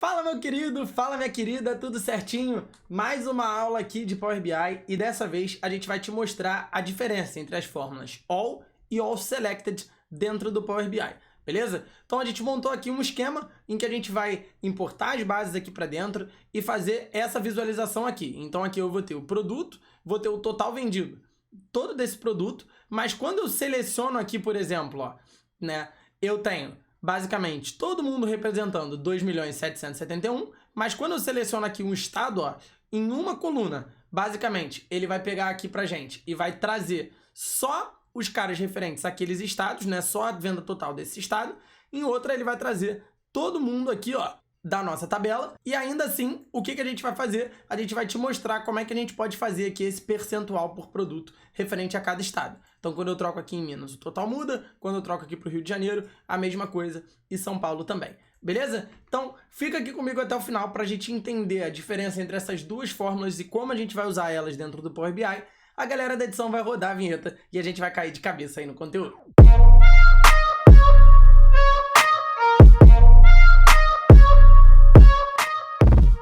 Fala meu querido, fala minha querida, tudo certinho? Mais uma aula aqui de Power BI e dessa vez a gente vai te mostrar a diferença entre as fórmulas All e All Selected dentro do Power BI, beleza? Então a gente montou aqui um esquema em que a gente vai importar as bases aqui para dentro e fazer essa visualização aqui. Então aqui eu vou ter o produto, vou ter o total vendido, todo desse produto, mas quando eu seleciono aqui, por exemplo, ó, né, eu tenho basicamente todo mundo representando 2.771.000, mas quando eu seleciono aqui um estado, ó, em uma coluna, basicamente, ele vai pegar aqui pra gente e vai trazer só os caras referentes àqueles estados, né, só a venda total desse estado, em outra ele vai trazer todo mundo aqui, ó, da nossa tabela, e ainda assim, o que a gente vai fazer? A gente vai te mostrar como é que a gente pode fazer aqui esse percentual por produto referente a cada estado. Então, quando eu troco aqui em Minas, o total muda, quando eu troco aqui para o Rio de Janeiro, a mesma coisa, e São Paulo também. Beleza? Então, fica aqui comigo até o final para a gente entender a diferença entre essas duas fórmulas e como a gente vai usar elas dentro do Power BI. A galera da edição vai rodar a vinheta e a gente vai cair de cabeça aí no conteúdo.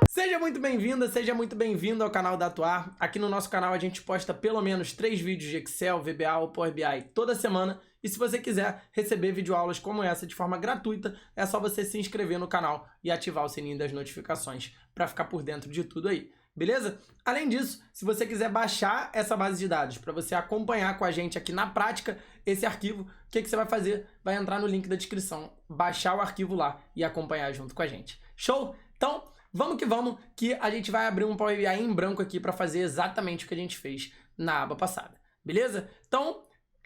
Seja muito bem-vinda, seja muito bem-vindo ao canal da Atuar. Aqui no nosso canal a gente posta pelo menos 3 vídeos de Excel, VBA ou Power BI toda semana. E se você quiser receber videoaulas como essa de forma gratuita, é só você se inscrever no canal e ativar o sininho das notificações para ficar por dentro de tudo aí. Beleza? Além disso, se você quiser baixar essa base de dados para você acompanhar com a gente aqui na prática esse arquivo, o que você vai fazer? Vai entrar no link da descrição, baixar o arquivo lá e acompanhar junto com a gente. Show? Então, vamos que a gente vai abrir um Power BI em branco aqui para fazer exatamente o que a gente fez na aba passada. Beleza? Então,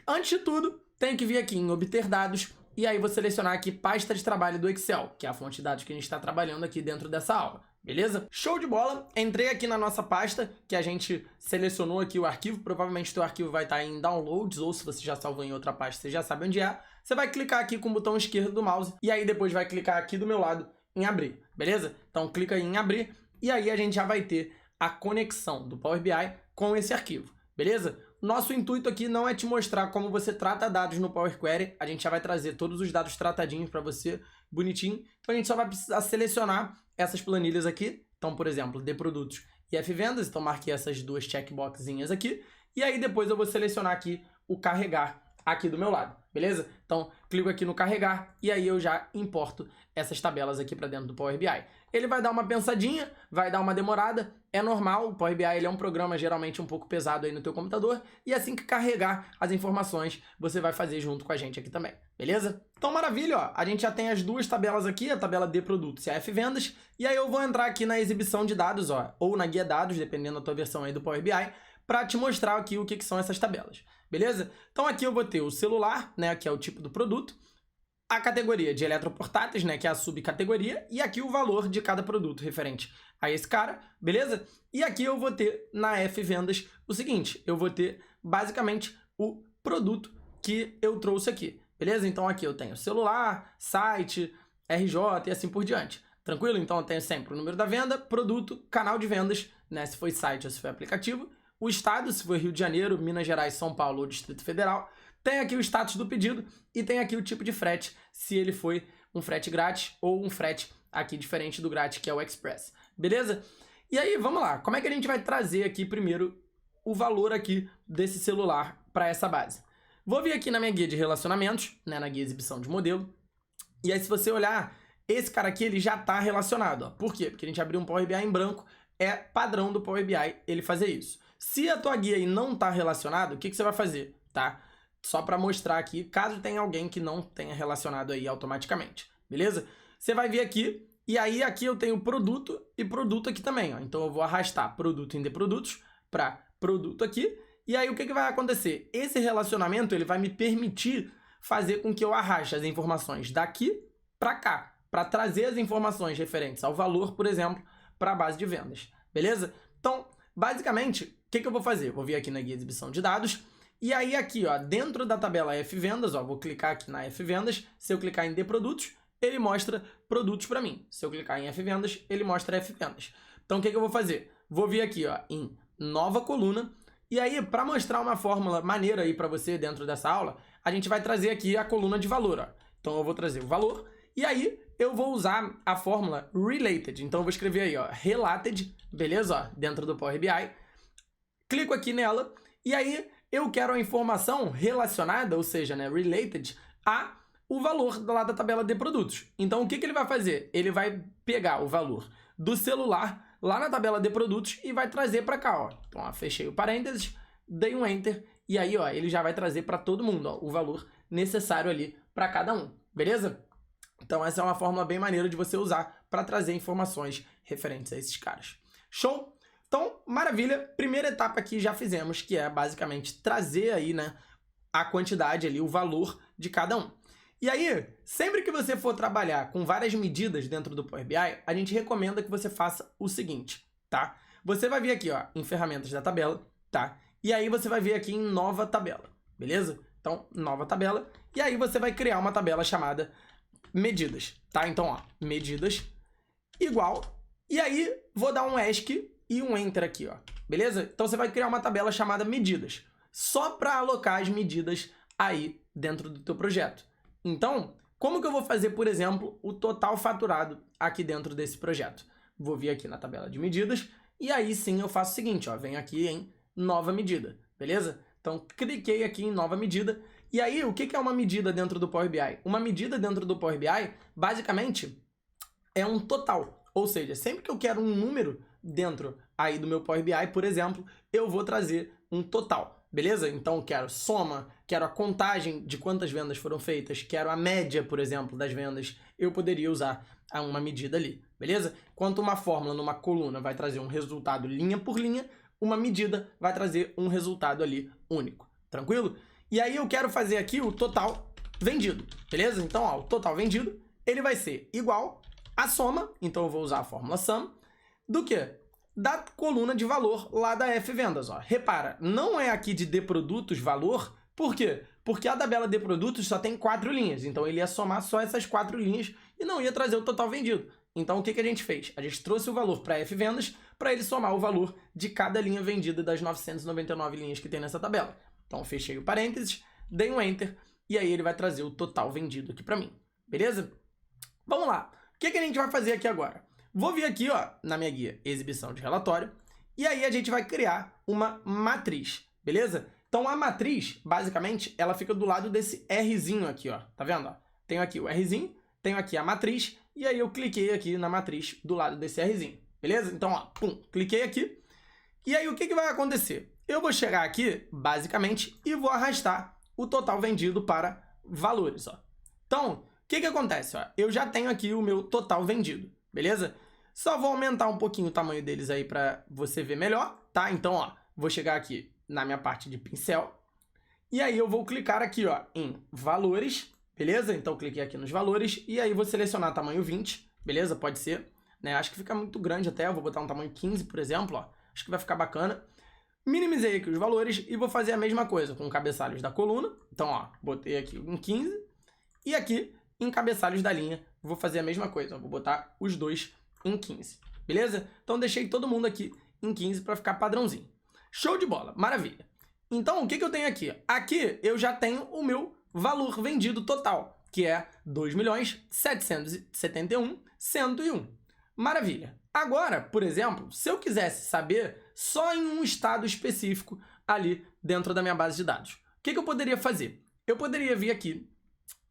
antes de tudo, tenho que vir aqui em obter dados e aí vou selecionar aqui pasta de trabalho do Excel, que é a fonte de dados que a gente está trabalhando aqui dentro dessa aula. Beleza? Show de bola! Entrei aqui na nossa pasta, que a gente selecionou aqui o arquivo. Provavelmente o teu arquivo vai estar em Downloads, ou se você já salvou em outra pasta, você já sabe onde é. Você vai clicar aqui com o botão esquerdo do mouse e aí depois vai clicar aqui do meu lado em abrir, beleza? Então clica aí em abrir e aí a gente já vai ter a conexão do Power BI com esse arquivo, beleza? Nosso intuito aqui não é te mostrar como você trata dados no Power Query, a gente já vai trazer todos os dados tratadinhos para você, bonitinho. Então a gente só vai precisar selecionar essas planilhas aqui, então por exemplo, de produtos e F vendas, então marquei essas duas checkboxzinhas aqui, e aí depois eu vou selecionar aqui o carregar aqui do meu lado, beleza? Então, clico aqui no carregar e aí eu já importo essas tabelas aqui para dentro do Power BI. Ele vai dar uma pensadinha, vai dar uma demorada, é normal, o Power BI ele é um programa geralmente um pouco pesado aí no teu computador e assim que carregar as informações, você vai fazer junto com a gente aqui também, beleza? Então, maravilha, ó, a gente já tem as duas tabelas aqui, a tabela de produtos e a F vendas, e aí eu vou entrar aqui na exibição de dados, ó, ou na guia dados, dependendo da tua versão aí do Power BI, para te mostrar aqui o que são essas tabelas. Beleza? Então aqui eu vou ter o celular, né, que é o tipo do produto, a categoria de eletroportáteis, né, que é a subcategoria, e aqui o valor de cada produto referente a esse cara, beleza? E aqui eu vou ter na F vendas o seguinte, eu vou ter basicamente o produto que eu trouxe aqui, beleza? Então aqui eu tenho celular, site, RJ e assim por diante. Tranquilo? Então eu tenho sempre o número da venda, produto, canal de vendas, né, se foi site ou se foi aplicativo, o estado, se for Rio de Janeiro, Minas Gerais, São Paulo ou Distrito Federal. Tem aqui o status do pedido e tem aqui o tipo de frete, se ele foi um frete grátis ou um frete aqui diferente do grátis, que é o Express. Beleza? E aí, vamos lá. Como é que a gente vai trazer aqui primeiro o valor aqui desse celular para essa base? Vou vir aqui na minha guia de relacionamentos, né, na guia exibição de modelo. E aí, se você olhar, esse cara aqui ele já está relacionado. Ó. Por quê? Porque a gente abriu um Power BI em branco, é padrão do Power BI ele fazer isso. Se a tua guia aí não está relacionada, o que você vai fazer, tá? Só para mostrar aqui, caso tenha alguém que não tenha relacionado aí automaticamente, beleza? Você vai vir aqui, e aí aqui eu tenho produto e produto aqui também, ó. Então eu vou arrastar produto em de produtos para produto aqui, e aí o que vai acontecer? Esse relacionamento ele vai me permitir fazer com que eu arraste as informações daqui para cá, para trazer as informações referentes ao valor, por exemplo, para a base de vendas, beleza? Então, basicamente, o que eu vou fazer? Vou vir aqui na guia de exibição de dados, e aí aqui, ó, dentro da tabela F vendas, ó, vou clicar aqui na F vendas, se eu clicar em de produtos, ele mostra produtos para mim. Se eu clicar em F vendas, ele mostra F vendas. Então, o que eu vou fazer? Vou vir aqui, ó, em nova coluna, e aí, para mostrar uma fórmula maneira aí para você dentro dessa aula, a gente vai trazer aqui a coluna de valor, ó. Então, eu vou trazer o valor, E aí eu vou usar a fórmula related. Então eu vou escrever aí, ó, related, beleza? Ó, dentro do Power BI. Clico aqui nela e aí eu quero a informação relacionada, ou seja, né, related, a o valor lá da tabela de produtos. Então o que ele vai fazer? Ele vai pegar o valor do celular lá na tabela de produtos e vai trazer para cá, ó. Então, ó, fechei o parênteses, dei um enter e aí, ó, ele já vai trazer para todo mundo, ó, o valor necessário ali para cada um, beleza? Então essa é uma fórmula bem maneira de você usar para trazer informações referentes a esses caras. Show? Então, maravilha. Primeira etapa aqui já fizemos, que é basicamente trazer aí, né, a quantidade ali, o valor de cada um. E aí, sempre que você for trabalhar com várias medidas dentro do Power BI, a gente recomenda que você faça o seguinte, tá? Você vai vir aqui, ó, em ferramentas da tabela, tá? E aí você vai vir aqui em nova tabela, beleza? Então, nova tabela. E aí você vai criar uma tabela chamada medidas, tá? Então, ó, medidas igual. E aí, vou dar um ESC e um Enter aqui, ó. Beleza? Então, você vai criar uma tabela chamada medidas, só para alocar as medidas aí dentro do teu projeto. Então, como que eu vou fazer, por exemplo, o total faturado aqui dentro desse projeto? Vou vir aqui na tabela de medidas e aí sim eu faço o seguinte, ó, venho aqui em nova medida, beleza? Então, cliquei aqui em nova medida. E aí, o que é uma medida dentro do Power BI? Uma medida dentro do Power BI, basicamente, é um total. Ou seja, sempre que eu quero um número dentro aí do meu Power BI, por exemplo, eu vou trazer um total, beleza? Então, quero soma, quero a contagem de quantas vendas foram feitas, quero a média, por exemplo, das vendas, eu poderia usar uma medida ali, beleza? Enquanto uma fórmula numa coluna vai trazer um resultado linha por linha, uma medida vai trazer um resultado ali único, tranquilo? E aí eu quero fazer aqui o total vendido, beleza? Então, ó, o total vendido, ele vai ser igual à soma, então eu vou usar a fórmula sum, do quê? Da coluna de valor lá da F vendas, ó. Repara, não é aqui de produtos valor, por quê? Porque a tabela de produtos só tem 4 linhas, então ele ia somar só essas 4 linhas e não ia trazer o total vendido. Então o que a gente fez? A gente trouxe o valor para F vendas para ele somar o valor de cada linha vendida das 999 linhas que tem nessa tabela. Então fechei o parênteses, dei um Enter e aí ele vai trazer o total vendido aqui para mim, beleza? Vamos lá, o que a gente vai fazer aqui agora? Vou vir aqui, ó, na minha guia exibição de relatório e aí a gente vai criar uma matriz, beleza? Então a matriz, basicamente, ela fica do lado desse Rzinho aqui, ó, tá vendo? Ó? Tenho aqui o Rzinho, tenho aqui a matriz e aí eu cliquei aqui na matriz do lado desse Rzinho, beleza? Então, ó, pum, cliquei aqui e aí o que vai acontecer? Eu vou chegar aqui, basicamente, e vou arrastar o total vendido para valores, ó. Então, o que acontece? Ó? Eu já tenho aqui o meu total vendido, beleza? Só vou aumentar um pouquinho o tamanho deles aí para você ver melhor, tá? Então, ó, vou chegar aqui na minha parte de pincel e aí eu vou clicar aqui, ó, em valores, beleza? Então, cliquei aqui nos valores e aí vou selecionar tamanho 20, beleza? Pode ser, né? Acho que fica muito grande até, eu vou botar um tamanho 15, por exemplo, ó. Acho que vai ficar bacana. Minimizei aqui os valores e vou fazer a mesma coisa com cabeçalhos da coluna. Então, ó, botei aqui em 15 e aqui em cabeçalhos da linha vou fazer a mesma coisa. Vou botar os dois em 15, beleza? Então, deixei todo mundo aqui em 15 para ficar padrãozinho. Show de bola, maravilha. Então, o que eu tenho aqui? Aqui eu já tenho o meu valor vendido total, que é 2.771.101. Maravilha. Agora, por exemplo, se eu quisesse saber só em um estado específico ali dentro da minha base de dados, o que eu poderia fazer? Eu poderia vir aqui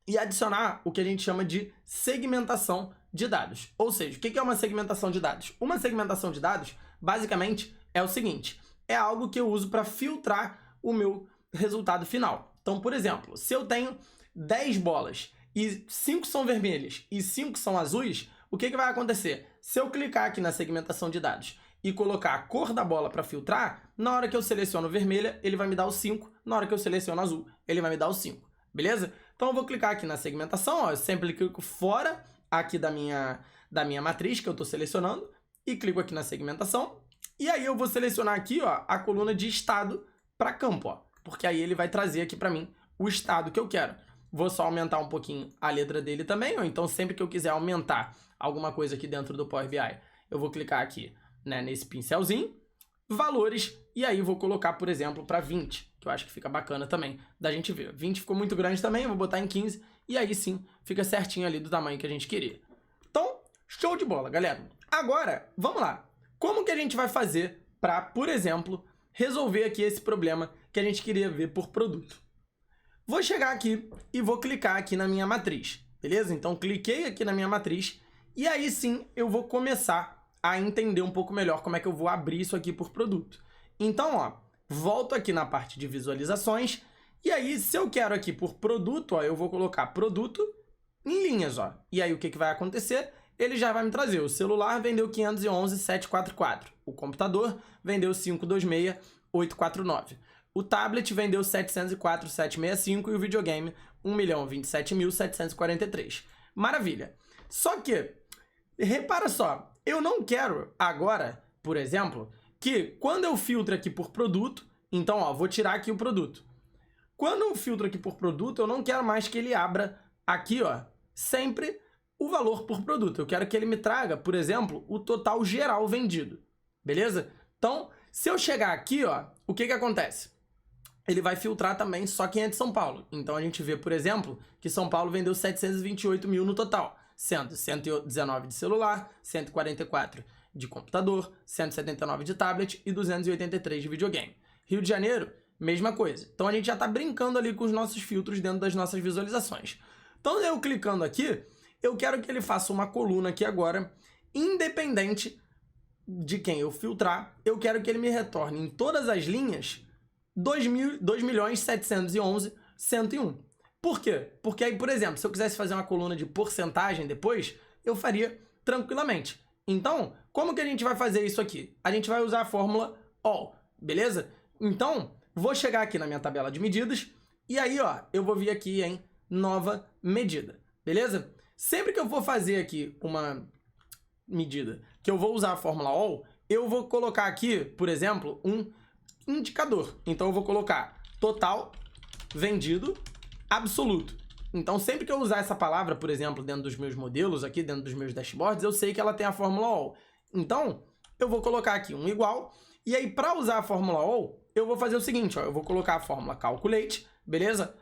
e adicionar o que a gente chama de segmentação de dados. Ou seja, o que é uma segmentação de dados? Uma segmentação de dados, basicamente, é o seguinte, é algo que eu uso para filtrar o meu resultado final. Então, por exemplo, se eu tenho 10 bolas e 5 são vermelhas e 5 são azuis, o que vai acontecer? Se eu clicar aqui na segmentação de dados e colocar a cor da bola para filtrar, na hora que eu seleciono vermelha, ele vai me dar o 5, na hora que eu seleciono azul, ele vai me dar o 5, beleza? Então eu vou clicar aqui na segmentação, ó, eu sempre clico fora aqui da minha matriz que eu estou selecionando e clico aqui na segmentação e aí eu vou selecionar aqui, ó, a coluna de estado para campo, ó, porque aí ele vai trazer aqui para mim o estado que eu quero. Vou só aumentar um pouquinho a letra dele também, ou então sempre que eu quiser aumentar alguma coisa aqui dentro do Power BI, eu vou clicar aqui, né, nesse pincelzinho, valores, e aí vou colocar, por exemplo, para 20, que eu acho que fica bacana também da gente ver. 20 ficou muito grande também, eu vou botar em 15, e aí sim fica certinho ali do tamanho que a gente queria. Então, show de bola, galera. Agora, vamos lá. Como que a gente vai fazer para, por exemplo, resolver aqui esse problema que a gente queria ver por produto? Vou chegar aqui e vou clicar aqui na minha matriz, beleza? Então, cliquei aqui na minha matriz e aí sim eu vou começar a entender um pouco melhor como é que eu vou abrir isso aqui por produto. Então, ó, volto aqui na parte de visualizações e aí, se eu quero aqui por produto, ó, eu vou colocar produto em linhas, ó. E aí, o que vai acontecer? Ele já vai me trazer. O celular vendeu 511.744. O computador vendeu 526.849. O tablet vendeu 704.765 e o videogame 1.027.743. Maravilha. Só que, repara só, eu não quero agora, por exemplo, que quando eu filtro aqui por produto, então, ó, vou tirar aqui o produto. Quando eu filtro aqui por produto, eu não quero mais que ele abra aqui, ó, sempre o valor por produto. Eu quero que ele me traga, por exemplo, o total geral vendido. Beleza? Então, se eu chegar aqui, ó, o que acontece? Ele vai filtrar também só quem é de São Paulo. Então, a gente vê, por exemplo, que São Paulo vendeu 728 mil no total, sendo 119 de celular, 144 de computador, 179 de tablet e 283 de videogame. Rio de Janeiro, mesma coisa. Então, a gente já está brincando ali com os nossos filtros dentro das nossas visualizações. Então, eu clicando aqui, eu quero que ele faça uma coluna aqui agora, independente de quem eu filtrar, eu quero que ele me retorne em todas as linhas 2.711.101. Por quê? Porque aí, por exemplo, se eu quisesse fazer uma coluna de porcentagem depois, eu faria tranquilamente. Então, como que a gente vai fazer isso aqui? A gente vai usar a fórmula ALL, beleza? Então, vou chegar aqui na minha tabela de medidas e aí, ó, eu vou vir aqui em nova medida, beleza? Sempre que eu for fazer aqui uma medida que eu vou usar a fórmula ALL, eu vou colocar aqui, por exemplo, um indicador. Então, eu vou colocar total vendido absoluto. Então, sempre que eu usar essa palavra, por exemplo, dentro dos meus modelos aqui, dentro dos meus dashboards, eu sei que ela tem a fórmula ALL. Então, eu vou colocar aqui um igual. E aí, para usar a fórmula ALL, eu vou fazer o seguinte, ó, eu vou colocar a fórmula calculate, beleza?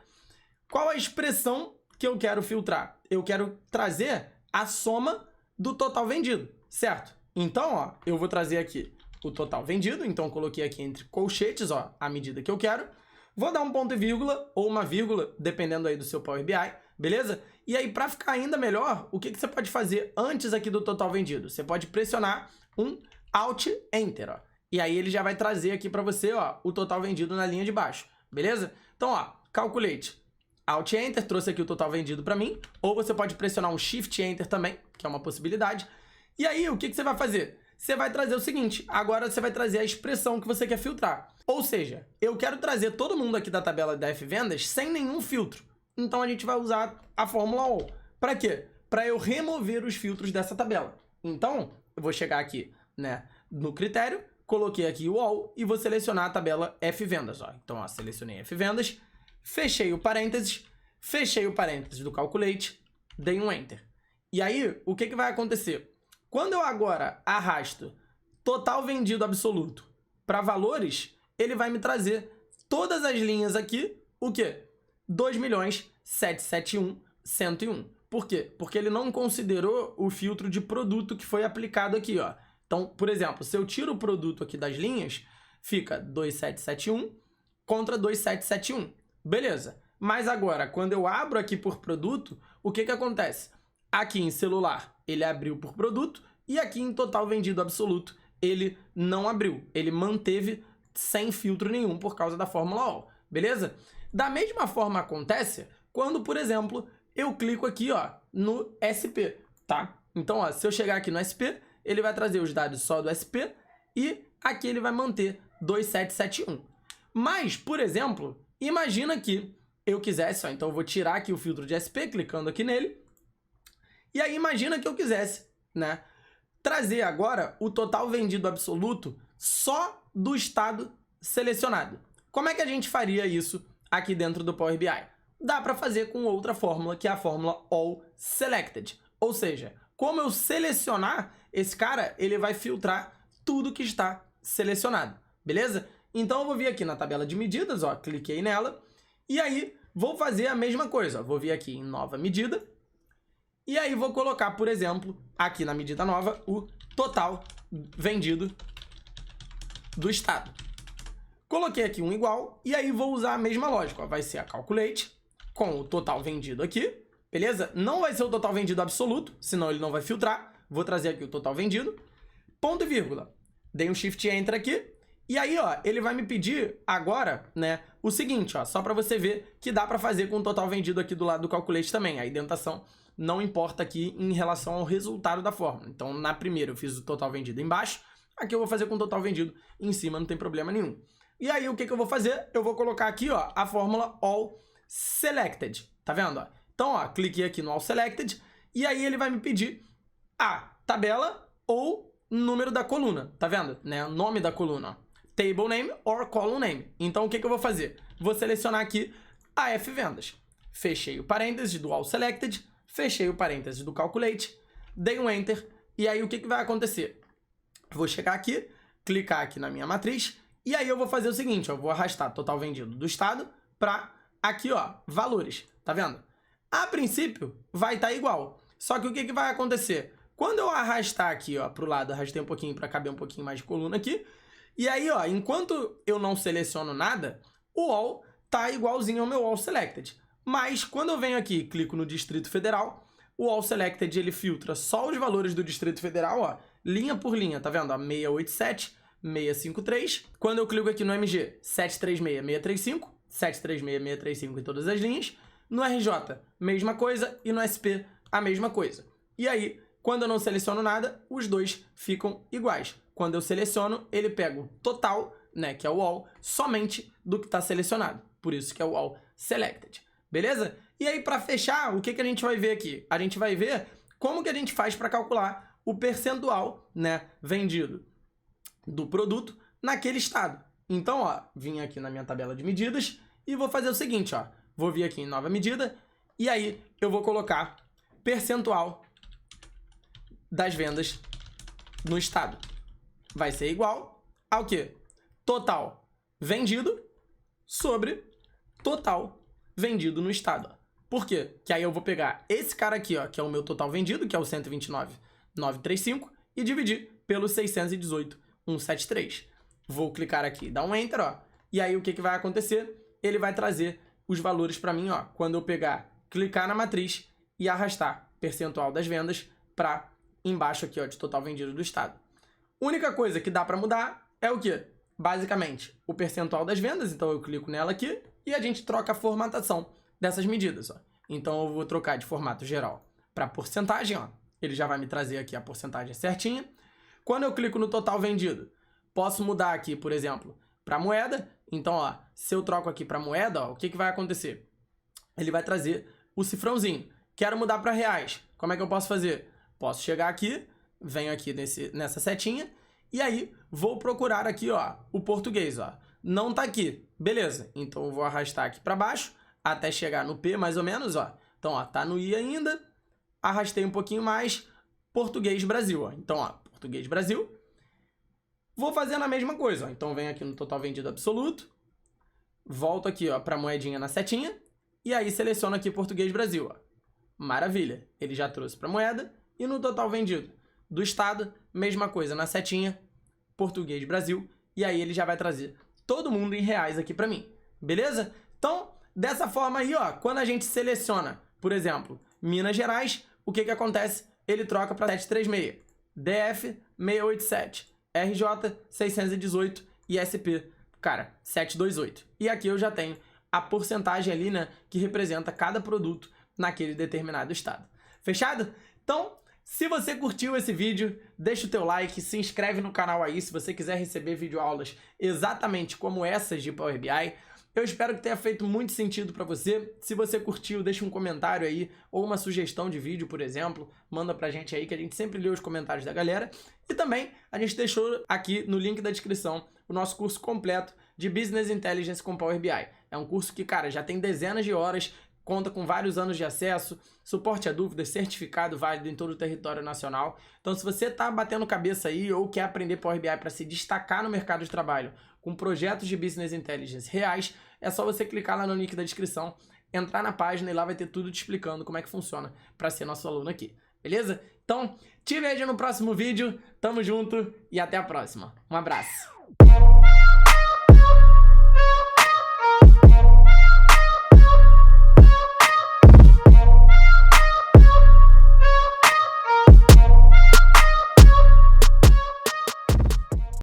Qual a expressão que eu quero filtrar? Eu quero trazer a soma do total vendido, certo? Então, ó, eu vou trazer aqui o total vendido, então coloquei aqui entre colchetes, ó, a medida que eu quero. Vou dar um ponto e vírgula ou uma vírgula, dependendo aí do seu Power BI, beleza? E aí, para ficar ainda melhor, o que você pode fazer antes aqui do total vendido? Você pode pressionar um Alt Enter, ó. E aí ele já vai trazer aqui para você, ó, o total vendido na linha de baixo, beleza? Então, ó, calculate. Alt Enter trouxe aqui o total vendido para mim, ou você pode pressionar um Shift Enter também, que é uma possibilidade. E aí, o que você vai fazer? Você vai trazer o seguinte, agora você vai trazer a expressão que você quer filtrar. Ou seja, eu quero trazer todo mundo aqui da tabela da F-Vendas sem nenhum filtro. Então, a gente vai usar a fórmula ALL. Para quê? Para eu remover os filtros dessa tabela. Então, eu vou chegar aqui, né, no critério, coloquei aqui o ALL e vou selecionar a tabela F-Vendas. Então, ó, selecionei F-Vendas, fechei o parênteses do Calculate, dei um Enter. E aí, o que vai acontecer? Quando eu agora arrasto total vendido absoluto para valores, ele vai me trazer todas as linhas aqui, o quê? 2.771.101. Por quê? Porque ele não considerou o filtro de produto que foi aplicado aqui, ó. Então, por exemplo, se eu tiro o produto aqui das linhas, fica 2.771 contra 2.771. Beleza. Mas agora, quando eu abro aqui por produto, o que acontece? Aqui em celular, ele abriu por produto e aqui em total vendido absoluto, ele não abriu. Ele manteve sem filtro nenhum por causa da fórmula ALL. Beleza? Da mesma forma acontece quando, por exemplo, eu clico aqui, ó, no SP, tá? Então, ó, se eu chegar aqui no SP, ele vai trazer os dados só do SP e aqui ele vai manter 2.771. Mas, por exemplo, imagina que eu quisesse, ó, então eu vou tirar aqui o filtro de SP, clicando aqui nele, e aí imagina que eu quisesse, né, trazer agora o total vendido absoluto só do estado selecionado. Como é que a gente faria isso aqui dentro do Power BI? Dá para fazer com outra fórmula, que é a fórmula All Selected. Ou seja, como eu selecionar esse cara, ele vai filtrar tudo que está selecionado, beleza? Então eu vou vir aqui na tabela de medidas, ó, cliquei nela, e aí vou fazer a mesma coisa. Vou vir aqui em nova medida. E aí vou colocar, por exemplo, aqui na medida nova, o total vendido do estado. Coloquei aqui um igual, e aí vou usar a mesma lógica. Ó. Vai ser a calculate com o total vendido aqui, beleza? Não vai ser o total vendido absoluto, senão ele não vai filtrar. Vou trazer aqui o total vendido, ponto e vírgula. Dei um Shift Enter aqui, e aí, ó, ele vai me pedir agora, né, o seguinte, ó, só para você ver que dá para fazer com o total vendido aqui do lado do calculate também. A indentação não importa aqui em relação ao resultado da fórmula. Então, na primeira eu fiz o total vendido embaixo, aqui eu vou fazer com o total vendido em cima, não tem problema nenhum. E aí, o que eu vou fazer? Eu vou colocar aqui, ó, a fórmula All Selected, tá vendo? Ó? Então, ó, cliquei aqui no All Selected, e aí ele vai me pedir a tabela ou número da coluna, tá vendo? Né? O nome da coluna, ó. Table name or column name. Então, o que eu vou fazer? Vou selecionar aqui a F vendas. Fechei o parênteses do All Selected, fechei o parênteses do Calculate, dei um Enter, e aí o que vai acontecer? Vou chegar aqui, clicar aqui na minha matriz, e aí eu vou fazer o seguinte, ó, vou arrastar total vendido do estado para aqui, ó, valores, tá vendo? A princípio, vai estar igual. Só que o que vai acontecer? Quando eu arrastar aqui, ó, pro lado, arrastei um pouquinho para caber um pouquinho mais de coluna aqui, e aí, ó, enquanto eu não seleciono nada, o All tá igualzinho ao meu All Selected. Mas quando eu venho aqui e clico no Distrito Federal, o All Selected ele filtra só os valores do Distrito Federal, ó, linha por linha, tá vendo? Ó, 687, 653. Quando eu clico aqui no MG, 736, 635, 736, 635 em todas as linhas. No RJ, mesma coisa, e no SP, a mesma coisa. E aí, quando eu não seleciono nada, os dois ficam iguais. Quando eu seleciono, ele pega o total, né, que é o All, somente do que está selecionado. Por isso que é o All Selected. Beleza? E aí, para fechar, o que a gente vai ver aqui? A gente vai ver como que a gente faz para calcular o percentual, né, vendido do produto naquele estado. Então, ó, vim aqui na minha tabela de medidas e vou fazer o seguinte, ó. Vou vir aqui em nova medida e aí eu vou colocar percentual das vendas no estado. Vai ser igual ao quê? Total vendido sobre total vendido no estado. Por quê? Que aí eu vou pegar esse cara aqui, ó, que é o meu total vendido, que é o 129.935, e dividir pelo 618.173. Vou clicar aqui, dar um Enter, ó, e aí o que vai acontecer? Ele vai trazer os valores para mim, ó, quando eu pegar, clicar na matriz e arrastar percentual das vendas para embaixo aqui, ó, de total vendido do estado. Única coisa que dá para mudar é o quê? Basicamente, o percentual das vendas, então eu clico nela aqui e a gente troca a formatação dessas medidas, ó. Então eu vou trocar de formato geral para porcentagem, ó. Ele já vai me trazer aqui a porcentagem certinha. Quando eu clico no total vendido, posso mudar aqui, por exemplo, para moeda. Então, ó, se eu troco aqui para moeda, ó, o que vai acontecer? Ele vai trazer o cifrãozinho. Quero mudar para reais. Como é que eu posso fazer? Posso chegar aqui, venho aqui nessa setinha e aí vou procurar aqui, ó, o português, ó. Não tá aqui. Beleza. Então eu vou arrastar aqui para baixo até chegar no P, mais ou menos, ó. Então, ó, tá no I ainda. Arrastei um pouquinho mais, português Brasil, ó. Então, ó, português Brasil. Vou fazendo a mesma coisa, ó. Então venho aqui no total vendido absoluto. Volto aqui, ó, para moedinha na setinha e aí seleciono aqui português Brasil, ó. Maravilha. Ele já trouxe para moeda e no total vendido do estado, mesma coisa na setinha, português Brasil, e aí ele já vai trazer todo mundo em reais aqui para mim. Beleza? Então, dessa forma aí, ó, quando a gente seleciona, por exemplo, Minas Gerais, o que acontece? Ele troca para 736, DF 687, RJ 618 e SP, cara, 728. E aqui eu já tenho a porcentagem ali, né, que representa cada produto naquele determinado estado. Fechado? Então, se você curtiu esse vídeo, deixa o teu like, se inscreve no canal aí se você quiser receber videoaulas exatamente como essas de Power BI. Eu espero que tenha feito muito sentido para você. Se você curtiu, deixa um comentário aí ou uma sugestão de vídeo, por exemplo. Manda pra gente aí que a gente sempre lê os comentários da galera. E também a gente deixou aqui no link da descrição o nosso curso completo de Business Intelligence com Power BI. É um curso que, cara, já tem dezenas de horas, conta com vários anos de acesso, suporte a dúvidas, certificado válido em todo o território nacional. Então, se você está batendo cabeça aí ou quer aprender Power BI para se destacar no mercado de trabalho com projetos de Business Intelligence reais, é só você clicar lá no link da descrição entrar na página e lá vai ter tudo te explicando como é que funciona para ser nosso aluno aqui, beleza? Então, te vejo no próximo vídeo, tamo junto e até a próxima. Um abraço!